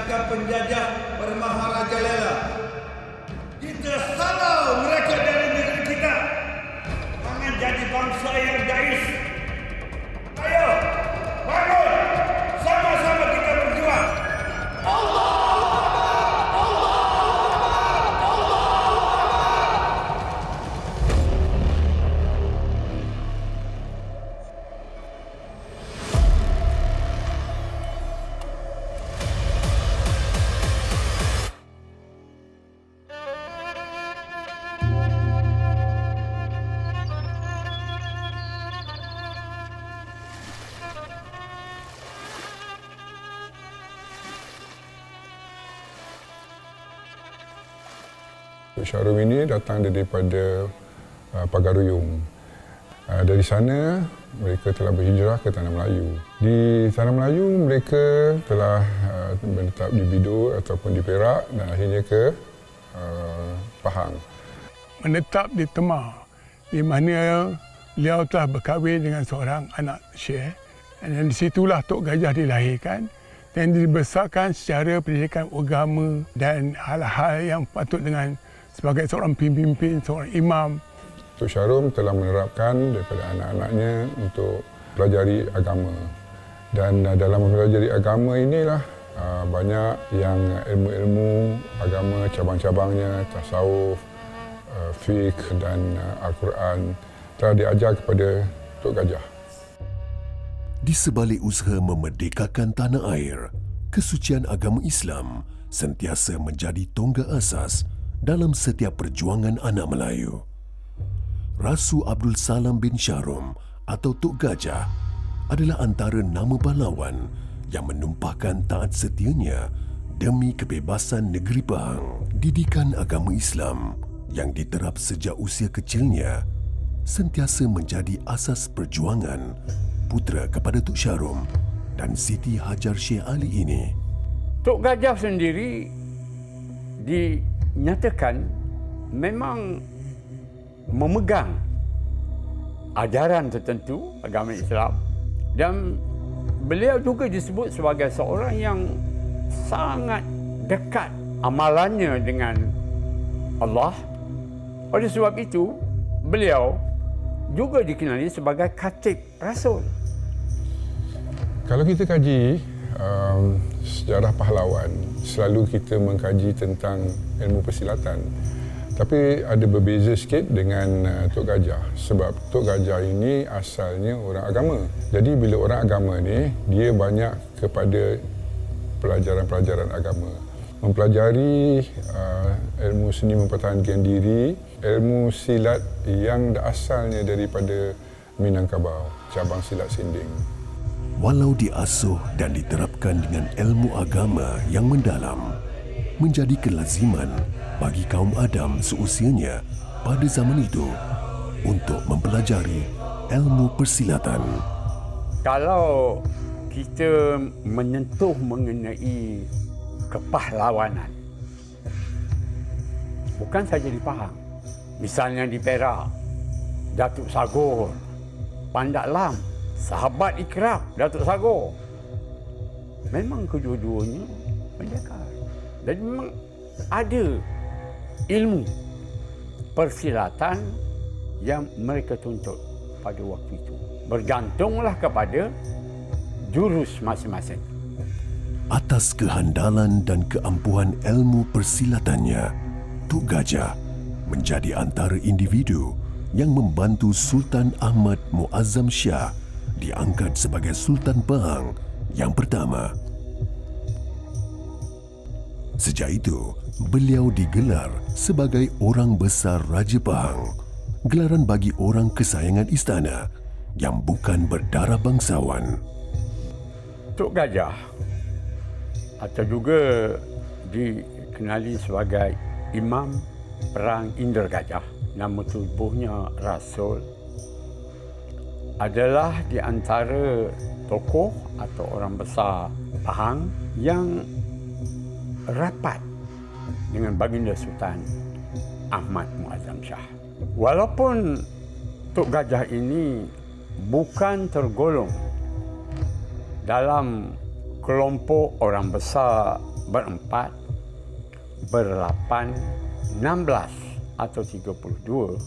menjadikan penjajah bermaharajalela. Kita halau mereka dari negeri kita. Jangan jadi bangsa yang dais. Ayo, bangun! Sama-sama kita berjuang. Syahrum ini datang daripada Pagaruyung. Dari sana mereka telah berhijrah ke Tanah Melayu. Di Tanah Melayu mereka telah menetap di Bidur ataupun di Perak dan akhirnya ke Pahang. Menetap di Temah, di mana beliau telah berkahwin dengan seorang anak Syekh. Dan di situlah Tok Gajah dilahirkan dan dibesarkan secara pendidikan agama dan hal-hal yang patut dengan sebagai seorang pemimpin, seorang imam. Tok Syahrum telah menerapkan daripada anak-anaknya untuk pelajari agama. Dan dalam mempelajari agama inilah banyak yang ilmu-ilmu agama, cabang-cabangnya, tasawuf, fiqh dan Al-Quran telah diajar kepada Tok Gajah. Di sebalik usaha memerdekakan tanah air, kesucian agama Islam sentiasa menjadi tonggak asas dalam setiap perjuangan anak Melayu. Rasu Abdul Salam bin Syahrum atau Tok Gajah adalah antara nama pahlawan yang menumpahkan taat setianya demi kebebasan negeri Pahang. Didikan agama Islam yang diterap sejak usia kecilnya sentiasa menjadi asas perjuangan putera kepada Tok Syahrum dan Siti Hajar Syekh Ali ini. Tok Gajah sendiri dinyatakan memang memegang ajaran tertentu agama Islam dan beliau juga disebut sebagai seorang yang sangat dekat amalannya dengan Allah. Oleh sebab itu, beliau juga dikenali sebagai khatib Rasul. Kalau kita kaji sejarah pahlawan, selalu kita mengkaji tentang ilmu persilatan. Tapi ada berbeza sikit dengan Tok Gajah. Sebab Tok Gajah ini asalnya orang agama. Jadi bila orang agama ni, dia banyak kepada pelajaran-pelajaran agama. Mempelajari ilmu seni mempertahankan diri, ilmu silat yang asalnya daripada Minangkabau, cabang silat Sinding. Walau diasuh dan diterapkan dengan ilmu agama yang mendalam, menjadi kelaziman bagi kaum Adam seusianya pada zaman itu untuk mempelajari ilmu persilatan. Kalau kita menyentuh mengenai kepahlawanan, bukan saja di Pahang, misalnya di Perak, Datuk Sagor, Pandak Lam, sahabat ikrab Datuk Sagor, memang kedua-duanya pendekar. Dan memang ada ilmu persilatan yang mereka tuntut pada waktu itu. Bergantunglah kepada jurus masing-masing. Atas kehandalan dan keampuhan ilmu persilatannya, Tok Gajah menjadi antara individu yang membantu Sultan Ahmad Muazzam Shah diangkat sebagai Sultan Pahang yang pertama. Sejak itu, beliau digelar sebagai Orang Besar Raja Pahang, gelaran bagi orang kesayangan istana yang bukan berdarah bangsawan. Tok Gajah atau juga dikenali sebagai Imam Perang Indra Gajah, nama tubuhnya Rasul, adalah di antara tokoh atau orang besar Pahang yang rapat dengan baginda Sultan Ahmad Muazzam Shah. Walaupun Tok Gajah ini bukan tergolong dalam kelompok orang besar berempat, berlapan, 16 atau 32,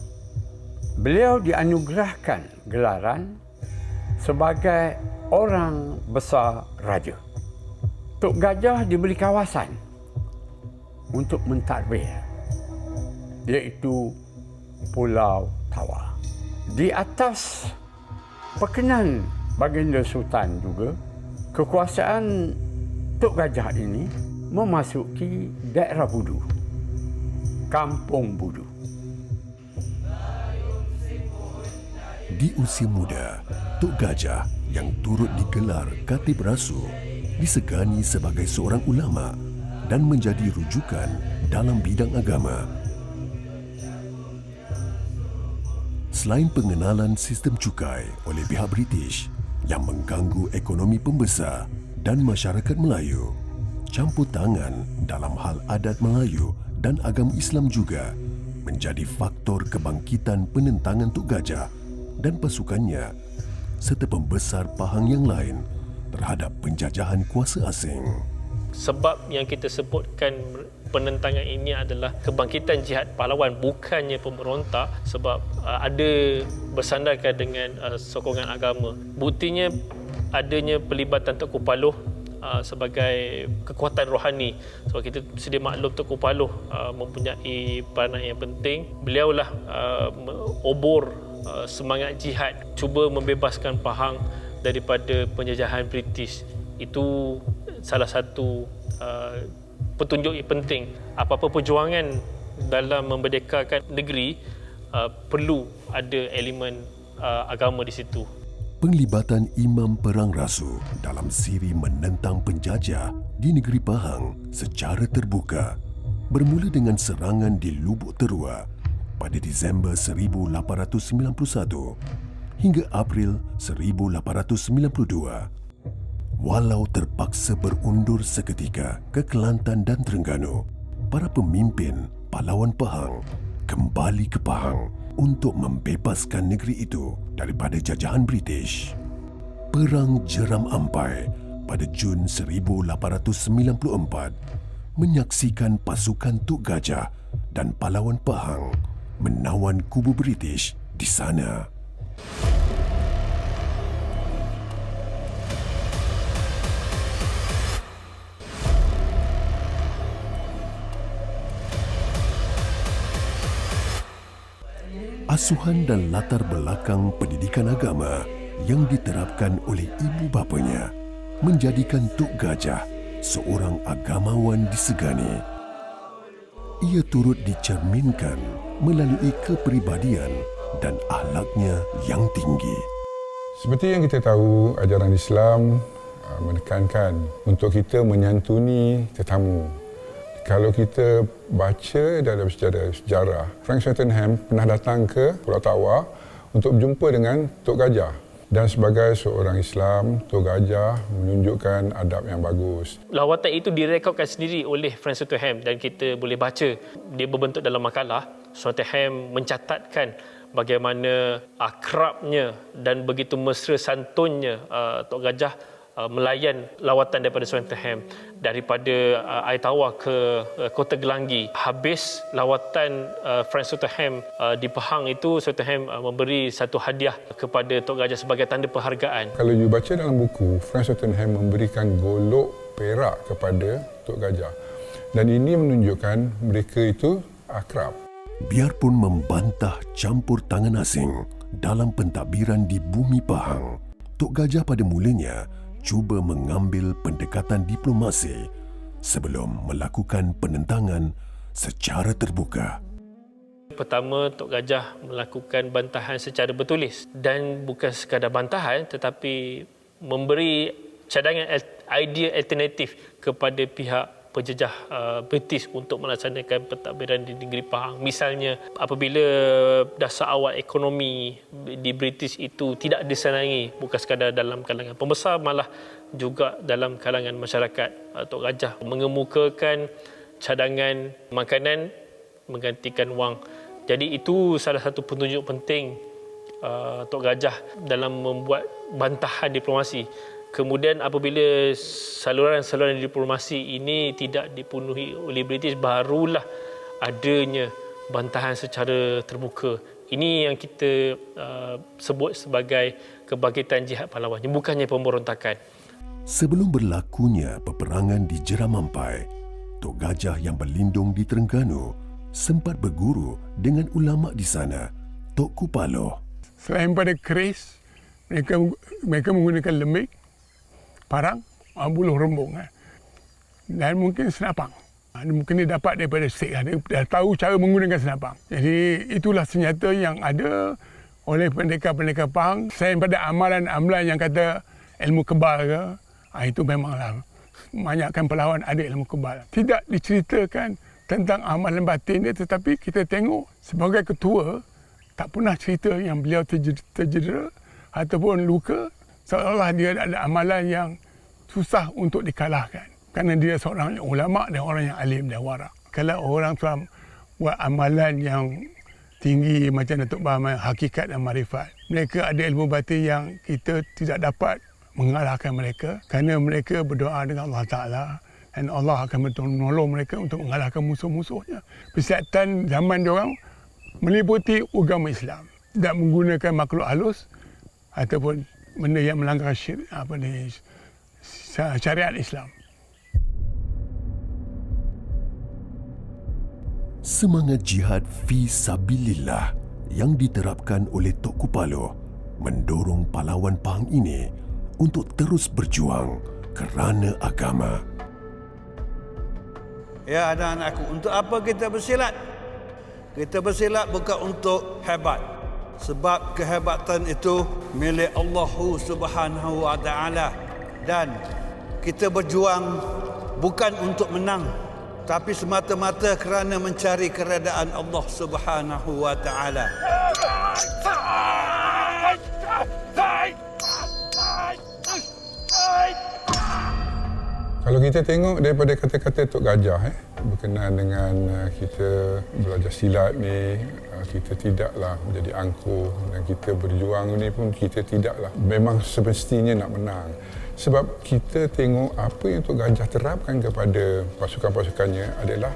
beliau dianugerahkan gelaran sebagai orang besar raja. Tok Gajah diberi kawasan untuk mentadbir, iaitu Pulau Tawar. Di atas perkenan baginda Sultan juga, kekuasaan Tok Gajah ini memasuki daerah Budu, Kampung Budu. Di usia muda, Tok Gajah yang turut digelar Khatib Rasul disegani sebagai seorang ulama dan menjadi rujukan dalam bidang agama. Selain pengenalan sistem cukai oleh pihak British yang mengganggu ekonomi pembesar dan masyarakat Melayu, campur tangan dalam hal adat Melayu dan agama Islam juga menjadi faktor kebangkitan penentangan Tok Gajah dan pasukannya serta pembesar Pahang yang lain terhadap penjajahan kuasa asing. Sebab yang kita sebutkan penentangan ini adalah kebangkitan jihad pahlawan, bukannya pemberontak, sebab ada bersandarkan dengan sokongan agama. Buktinya adanya pelibatan Tengku Paluh sebagai kekuatan rohani. Sebab kita sedia maklum Tengku Paluh mempunyai peranan yang penting. Beliaulah obor semangat jihad, cuba membebaskan Pahang daripada penjajahan British. Itu salah satu petunjuk yang penting. Apa-apa perjuangan dalam memerdekakan negeri perlu ada elemen agama di situ. Penglibatan Imam Perang Rasul dalam siri menentang penjajah di negeri Pahang secara terbuka bermula dengan serangan di Lubuk Terua pada Disember 1891 hingga April 1892. Walau terpaksa berundur seketika ke Kelantan dan Terengganu, para pemimpin pahlawan Pahang kembali ke Pahang untuk membebaskan negeri itu daripada jajahan British. Perang Jeram Ampai pada Jun 1894 menyaksikan pasukan Tok Gajah dan pahlawan Pahang menawan kubu British di sana. Asuhan dan latar belakang pendidikan agama yang diterapkan oleh ibu bapanya menjadikan Tok Gajah seorang agamawan disegani. Ia turut dicerminkan melalui kepribadian dan akhlaknya yang tinggi. Seperti yang kita tahu, ajaran Islam menekankan untuk kita menyantuni tetamu. Kalau kita baca dalam sejarah, Frank Swettenham pernah datang ke Pulau Tawar untuk berjumpa dengan Tok Gajah. Dan sebagai seorang Islam, Tok Gajah menunjukkan adab yang bagus. Lawatan itu direkodkan sendiri oleh Frank Swettenham dan kita boleh baca. Dia berbentuk dalam makalah. Swettenham mencatatkan bagaimana akrabnya dan begitu mesra santunnya Tok Gajah melayan lawatan daripada Swettenham daripada Air Tawar ke Kota Gelanggi. Habis lawatan Frank Swettenham di Pahang itu, Swettenham memberi satu hadiah kepada Tok Gajah sebagai tanda penghargaan. Kalau you baca dalam buku, Frank Swettenham memberikan golok perak kepada Tok Gajah. Dan ini menunjukkan mereka itu akrab. Biarpun membantah campur tangan asing dalam pentadbiran di bumi Pahang, Tok Gajah pada mulanya cuba mengambil pendekatan diplomasi sebelum melakukan penentangan secara terbuka. Pertama, Tok Gajah melakukan bantahan secara bertulis dan bukan sekadar bantahan tetapi memberi cadangan idea alternatif kepada pihak penjajah British untuk melaksanakan pentadbiran di negeri Pahang. Misalnya, apabila dasar awal ekonomi di British itu tidak disenangi, bukan sekadar dalam kalangan pembesar, malah juga dalam kalangan masyarakat, Tok Gajah mengemukakan cadangan makanan menggantikan wang. Jadi itu salah satu petunjuk penting Tok Gajah dalam membuat bantahan diplomasi. Kemudian apabila saluran-saluran diplomasi ini tidak dipenuhi oleh British, barulah adanya bantahan secara terbuka. Ini yang kita sebut sebagai kebangkitan jihad pahlawan, bukannya pemberontakan. Sebelum berlakunya peperangan di Jeramampai, Tok Gajah yang berlindung di Terengganu sempat berguru dengan ulama di sana, Tok Kupaloh. Selain pada keris, mereka menggunakan lemik, parang, buluh rembung dan mungkin senapang. Mungkin dia dapat daripada Sikh. Dia dah tahu cara menggunakan senapang. Jadi itulah senjata yang ada oleh pendekar-pendekar Pahang. Selain pada amalan-amalan yang kata ilmu kebal ke, itu memanglah banyakkan pahlawan ada ilmu kebal. Tidak diceritakan tentang amalan batin dia, tetapi kita tengok sebagai ketua tak pernah cerita yang beliau tercedera ataupun luka, seolah dia ada amalan yang susah untuk dikalahkan. Kerana dia seorang ulama dan orang yang alim dan warak. Kalau orang telah buat amalan yang tinggi macam Datuk Bahman, hakikat dan marifat, mereka ada ilmu batin yang kita tidak dapat mengalahkan mereka, kerana mereka berdoa dengan Allah Ta'ala dan Allah akan menolong mereka untuk mengalahkan musuh-musuhnya. Persiapatan zaman diorang meliputi agama Islam, tidak menggunakan makhluk halus ataupun benda yang melanggar syariat Islam. Semangat jihad fi sabilillah yang diterapkan oleh Tok Kupaloh mendorong pahlawan Pahang ini untuk terus berjuang kerana agama. Ya anak-anakku, untuk apa kita bersilat? Kita bersilat bukan untuk hebat. Sebab kehebatan itu milik Allah Subhanahu wa Ta'ala. Dan kita berjuang bukan untuk menang, tapi semata-mata kerana mencari keredaan Allah Subhanahu wa Ta'ala. Kalau kita tengok daripada kata-kata Tok Gajah berkenaan dengan kita belajar silat ni, kita tidaklah menjadi angkuh, dan kita berjuang ni pun kita tidaklah memang semestinya nak menang. Sebab kita tengok apa yang Tok Gajah terapkan kepada pasukan-pasukannya adalah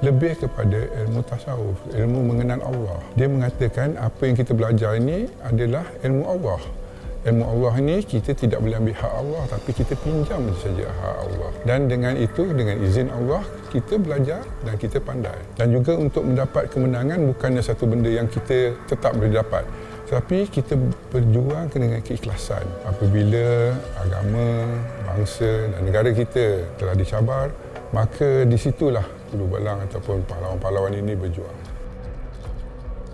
lebih kepada ilmu tasawuf, ilmu mengenal Allah. Dia mengatakan apa yang kita belajar ini adalah ilmu Allah. Ilmu Allah ini kita tidak boleh ambil hak Allah, tapi kita pinjam saja hak Allah. Dan dengan itu, dengan izin Allah, kita belajar dan kita pandai. Dan juga untuk mendapat kemenangan bukannya satu benda yang kita tetap boleh dapat, tapi kita berjuang dengan keikhlasan. Apabila agama, bangsa dan negara kita telah dicabar, maka di situlah Ulu Balang ataupun pahlawan-pahlawan ini berjuang.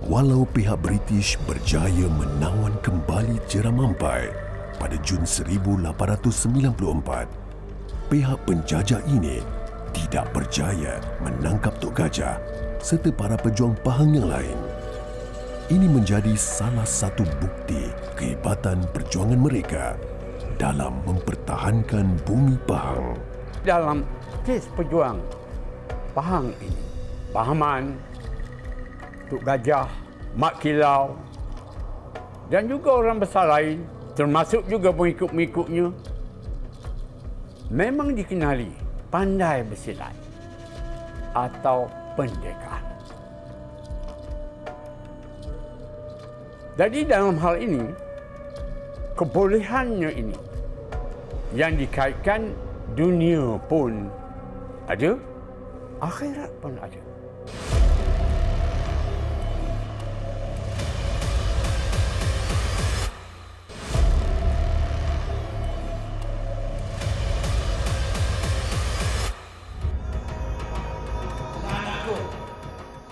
Walau pihak British berjaya menawan kembali Jeramampai pada Jun 1894, pihak penjajah ini tidak berjaya menangkap Tok Gajah serta para pejuang Pahang yang lain. Ini menjadi salah satu bukti kehebatan perjuangan mereka dalam mempertahankan bumi Pahang. Dalam kes pejuang Pahang ini, Pahaman, Tok Gajah, Mat Kilau dan juga orang besar lain, termasuk juga pengikut-pengikutnya, memang dikenali pandai bersilat atau pendekar. Jadi dalam hal ini, kebolehannya ini yang dikaitkan dunia pun ada, akhirat pun ada.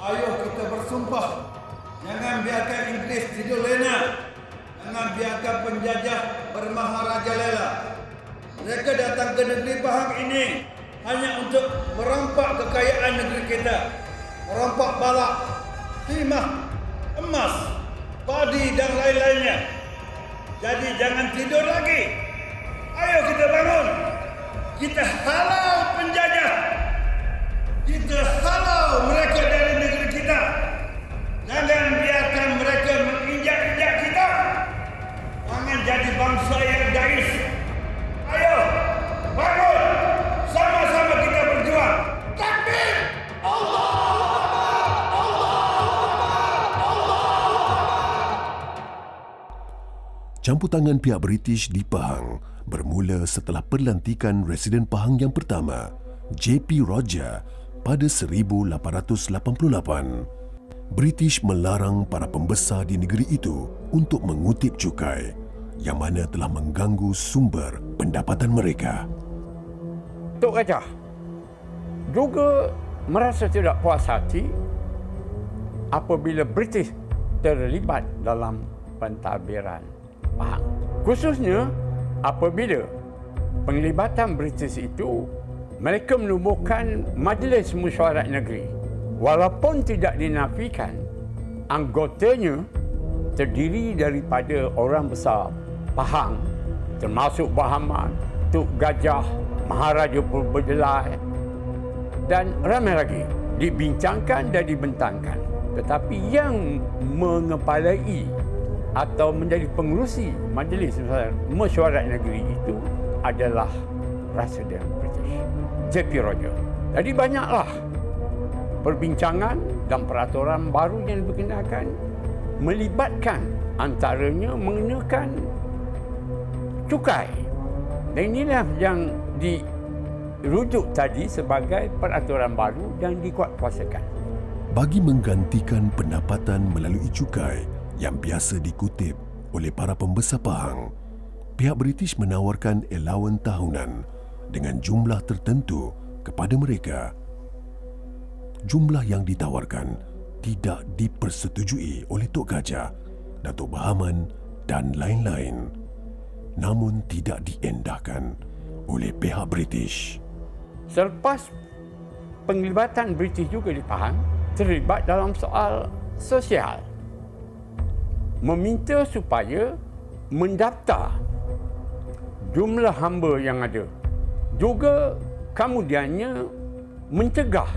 Ayo kita bersumpah, jangan biarkan Inggeris tidur lena, jangan biarkan penjajah bermaharajalela. Mereka datang ke negeri Pahang ini hanya untuk merampak kekayaan negeri kita, merampak balak, timah, emas, padi dan lain-lainnya. Jadi jangan tidur lagi. Ayo kita bangun, kita halau penjajah, kita halau mereka dari negeri kita. Jangan biarkan mereka menginjak-injak kita. Jangan jadi bangsa yang dais. Campur tangan pihak British di Pahang bermula setelah perlantikan Residen Pahang yang pertama, J.P. Roger, pada 1888. British melarang para pembesar di negeri itu untuk mengutip cukai yang mana telah mengganggu sumber pendapatan mereka. Tok Gajah juga merasa tidak puas hati apabila British terlibat dalam pentadbiran Pahang. Khususnya apabila penglibatan British itu mereka menubuhkan Majlis Mesyuarat Negeri. Walaupun tidak dinafikan, anggotanya terdiri daripada orang besar Pahang, termasuk Bahaman, Tok Gajah, Maharaja Purbajelai dan ramai lagi dibincangkan dan dibentangkan. Tetapi yang mengepalai atau menjadi pengerusi Majlis Mesyuarat Negeri itu adalah Residen British, J.P. Roger. Jadi banyaklah perbincangan dan peraturan baru yang diperkenalkan melibatkan antaranya mengenakan cukai. Dan inilah yang dirujuk tadi sebagai peraturan baru yang dikuatkuasakan. Bagi menggantikan pendapatan melalui cukai yang biasa dikutip oleh para pembesar Pahang, pihak British menawarkan allowance tahunan dengan jumlah tertentu kepada mereka. Jumlah yang ditawarkan tidak dipersetujui oleh Tok Gajah, Datuk Bahaman dan lain-lain, namun tidak diendahkan oleh pihak British. Selepas penglibatan British juga di Pahang, terlibat dalam soal sosial. Meminta supaya mendaftar jumlah hamba yang ada. Juga kemudiannya mencegah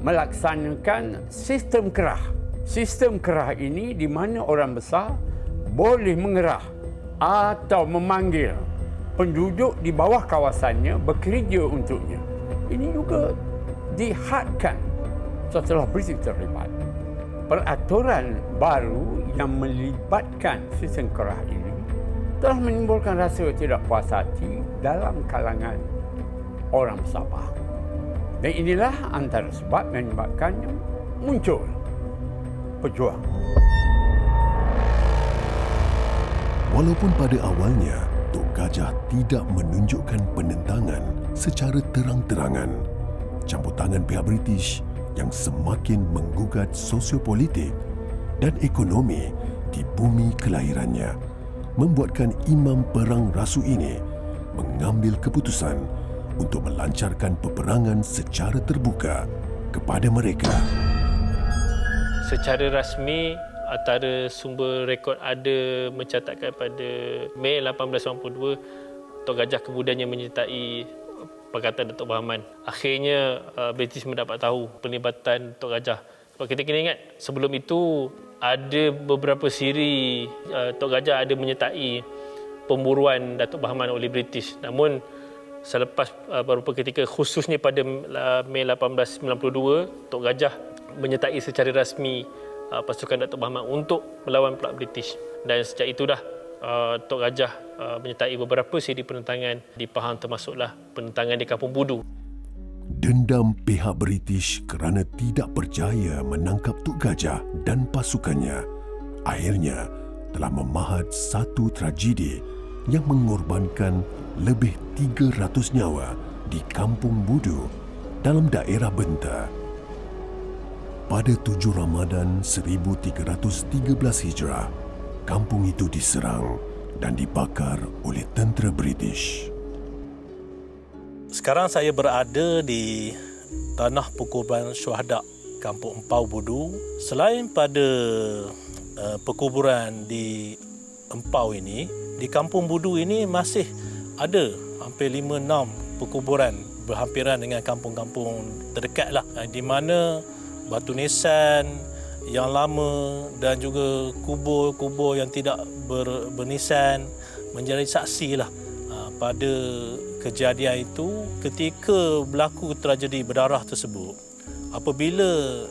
melaksanakan sistem kerah. Sistem kerah ini di mana orang besar boleh mengerah atau memanggil penduduk di bawah kawasannya bekerja untuknya. Ini juga dihadkan setelah British terlibat. Peraturan baru yang melibatkan sistem kerah ini telah menimbulkan rasa tidak puas hati dalam kalangan orang besar Pahang. Dan inilah antara sebab yang menyebabkannya muncul pejuang. Walaupun pada awalnya Tok Gajah tidak menunjukkan penentangan secara terang-terangan, campur tangan pihak British yang semakin menggugat sosiopolitik dan ekonomi di bumi kelahirannya membuatkan Imam Perang Rasu ini mengambil keputusan untuk melancarkan peperangan secara terbuka kepada mereka. Secara rasmi, antara sumber rekod ada mencatatkan pada Mei 1892, Tok Gajah kemudiannya menyertai Pakatan Datuk Bahaman. Akhirnya British mendapat tahu pelibatan Tok Gajah. Sebab kita kena ingat, sebelum itu ada beberapa siri Tok Gajah ada menyertai pemburuan Datuk Bahaman oleh British. Namun selepas beberapa ketika, khususnya pada Mei 1892, Tok Gajah menyertai secara rasmi pasukan Datuk Bahaman untuk melawan pula British. Dan sejak itu dah Tok Gajah menyertai beberapa siri penentangan di Pahang, termasuklah penentangan di Kampung Budu. Dendam pihak British kerana tidak percaya menangkap Tok Gajah dan pasukannya akhirnya telah memahat satu tragedi yang mengorbankan lebih 300 nyawa di Kampung Budu dalam daerah Benta. Pada 7 Ramadan 1313 Hijrah, kampung itu diserang dan dibakar oleh tentera British. Sekarang saya berada di Tanah Perkuburan Syuhada Kampung Empau Budu. Selain pada perkuburan di Empau ini, di Kampung Budu ini masih ada hampir 5-6 perkuburan berhampiran dengan kampung-kampung terdekatlah, di mana batu nisan yang lama dan juga kubur-kubur yang tidak bernisan menjadi saksilah pada kejadian itu. Ketika berlaku tragedi berdarah tersebut, apabila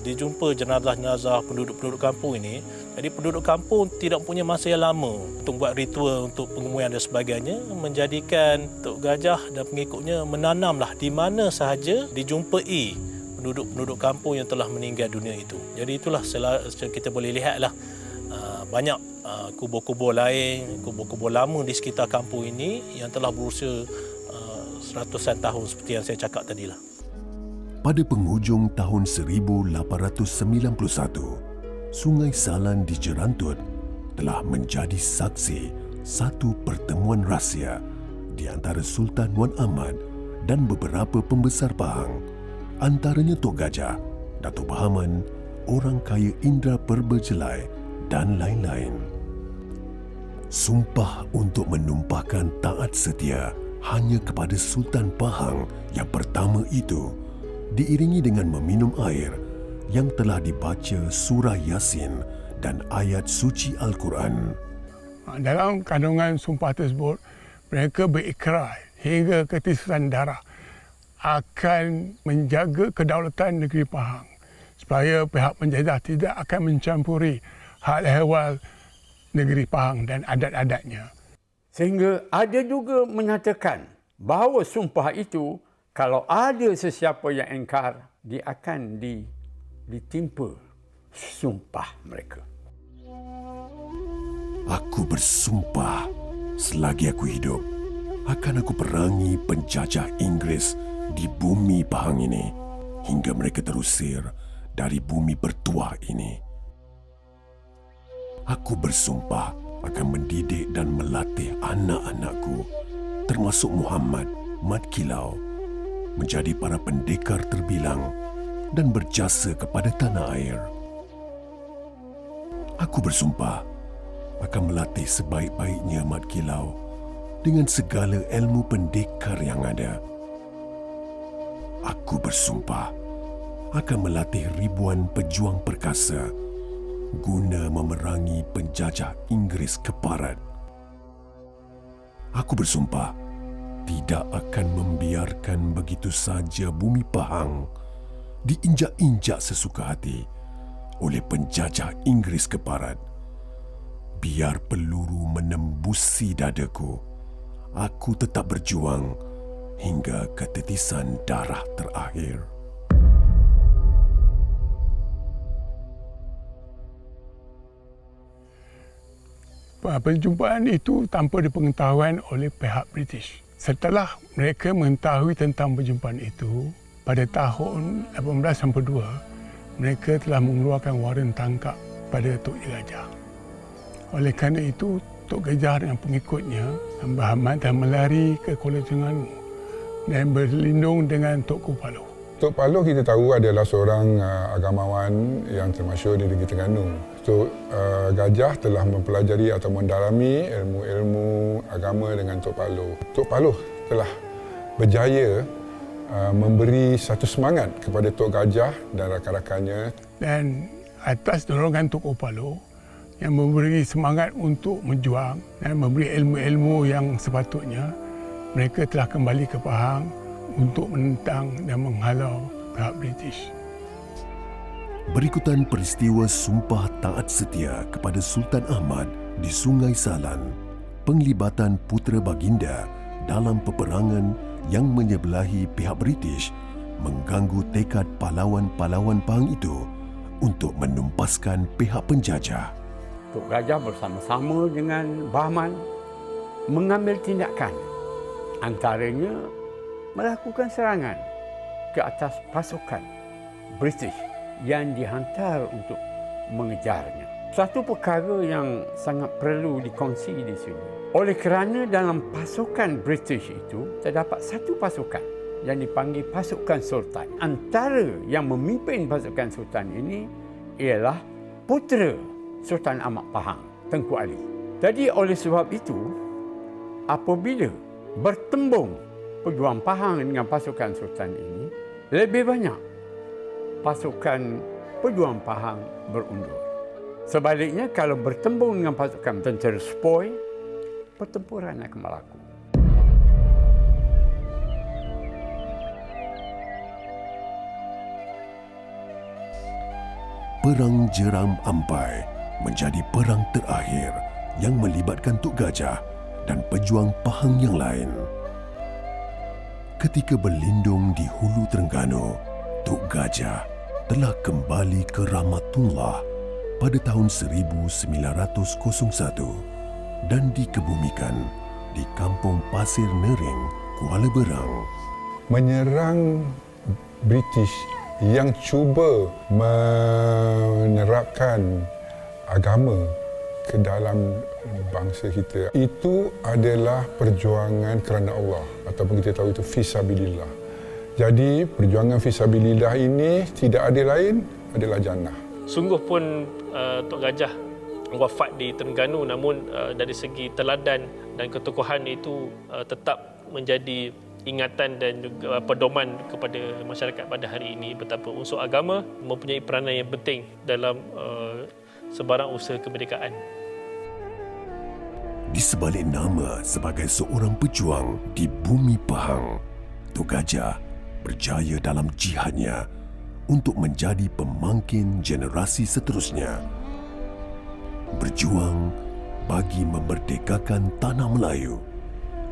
dijumpa jenazah-jenazah penduduk-penduduk kampung ini, jadi penduduk kampung tidak punya masa yang lama untuk buat ritual untuk pengemuian dan sebagainya, menjadikan Tok Gajah dan pengikutnya menanamlah di mana sahaja dijumpai penduduk-penduduk kampung yang telah meninggal dunia itu. Jadi itulah kita boleh lihatlah banyak kubur-kubur lain, kubur-kubur lama di sekitar kampung ini yang telah berusia ratusan tahun seperti yang saya cakap tadilah. Pada penghujung tahun 1891, Sungai Salan di Jerantut telah menjadi saksi satu pertemuan rahsia di antara Sultan Wan Ahmad dan beberapa pembesar Pahang, antaranya Tok Gajah, Datuk Bahaman, orang kaya Indra Perberjelai dan lain-lain. Sumpah untuk menumpahkan taat setia hanya kepada Sultan Pahang yang pertama itu diiringi dengan meminum air yang telah dibaca surah Yasin dan ayat suci Al-Quran. Dalam kandungan sumpah tersebut, mereka berikrar hingga ketisan darah akan menjaga kedaulatan negeri Pahang supaya pihak penjajah tidak akan mencampuri hal ehwal negeri Pahang dan adat-adatnya. Sehingga ada juga menyatakan bahawa sumpah itu, kalau ada sesiapa yang engkar, dia akan ditimpa sumpah mereka. Aku bersumpah selagi aku hidup akan aku perangi penjajah Inggeris di bumi Pahang ini hingga mereka terusir dari bumi bertuah ini. Aku bersumpah akan mendidik dan melatih anak-anakku termasuk Muhammad, Mat Kilau menjadi para pendekar terbilang dan berjasa kepada tanah air. Aku bersumpah akan melatih sebaik-baiknya Mat Kilau dengan segala ilmu pendekar yang ada. Aku bersumpah akan melatih ribuan pejuang perkasa guna memerangi penjajah Inggeris keparat. Aku bersumpah tidak akan membiarkan begitu saja bumi Pahang diinjak-injak sesuka hati oleh penjajah Inggeris keparat. Biar peluru menembusi dadaku, aku tetap berjuang hingga ketetisan darah terakhir. Perjumpaan itu tanpa dipengetahuan oleh pihak British. Setelah mereka mengetahui tentang perjumpaan itu, pada tahun 1892, mereka telah mengeluarkan waran tangkap pada Tok Gajah. Oleh kerana itu, Tok Gajah dengan pengikutnya, Mbah Ahmad telah melari ke Kuala Terengganu dan berlindung dengan Tok Kupalo. Tok Paloh kita tahu adalah seorang agamawan yang termasyhur di negeri Terengganu. Tok Gajah telah mempelajari atau mendalami ilmu-ilmu agama dengan Tok Paloh. Tok Paloh telah berjaya memberi satu semangat kepada Tok Gajah dan rakan-rakannya. Dan atas dorongan Tok Kupalo yang memberi semangat untuk menjuang dan memberi ilmu-ilmu yang sepatutnya, mereka telah kembali ke Pahang untuk menentang dan menghalau pihak British. Berikutan peristiwa sumpah taat setia kepada Sultan Ahmad di Sungai Salan, penglibatan putera baginda dalam peperangan yang menyebelahi pihak British mengganggu tekad pahlawan-pahlawan Pahang itu untuk menumpaskan pihak penjajah. Tok Gajah bersama-sama dengan Bahman mengambil tindakan, antaranya melakukan serangan ke atas pasukan British yang dihantar untuk mengejarnya. Satu perkara yang sangat perlu dikongsi di sini. Oleh kerana dalam pasukan British itu terdapat satu pasukan yang dipanggil pasukan Sultan. Antara yang memimpin pasukan Sultan ini ialah putera Sultan Ahmad Pahang, Tengku Ali. Jadi oleh sebab itu, apabila bertembung pejuang Pahang dengan pasukan Sultan ini, lebih banyak pasukan pejuang Pahang berundur. Sebaliknya, kalau bertembung dengan pasukan tentera sepoi, pertempuran akan berlaku. Perang Jeram Ampai menjadi perang terakhir yang melibatkan Tok Gajah dan pejuang Pahang yang lain. Ketika berlindung di hulu Terengganu, Tok Gajah telah kembali ke Rahmatullah pada tahun 1901 dan dikebumikan di Kampung Pasir Nering, Kuala Berang. Menyerang British yang cuba menerapkan agama ke dalam bangsa kita, itu adalah perjuangan kerana Allah, ataupun kita tahu itu fisabilillah. Jadi perjuangan fisabilillah ini tidak ada lain adalah jannah. Sungguh pun Tok Gajah wafat di Terengganu, namun dari segi teladan dan ketokohan itu tetap menjadi ingatan dan juga pedoman kepada masyarakat pada hari ini, betapa unsur agama mempunyai peranan yang penting dalam sebarang usaha kemerdekaan. Di sebalik nama sebagai seorang pejuang di bumi Pahang, Tok Gajah berjaya dalam jihadnya untuk menjadi pemangkin generasi seterusnya. Berjuang bagi memerdekakan tanah Melayu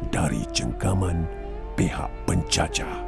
dari cengkaman pihak penjajah.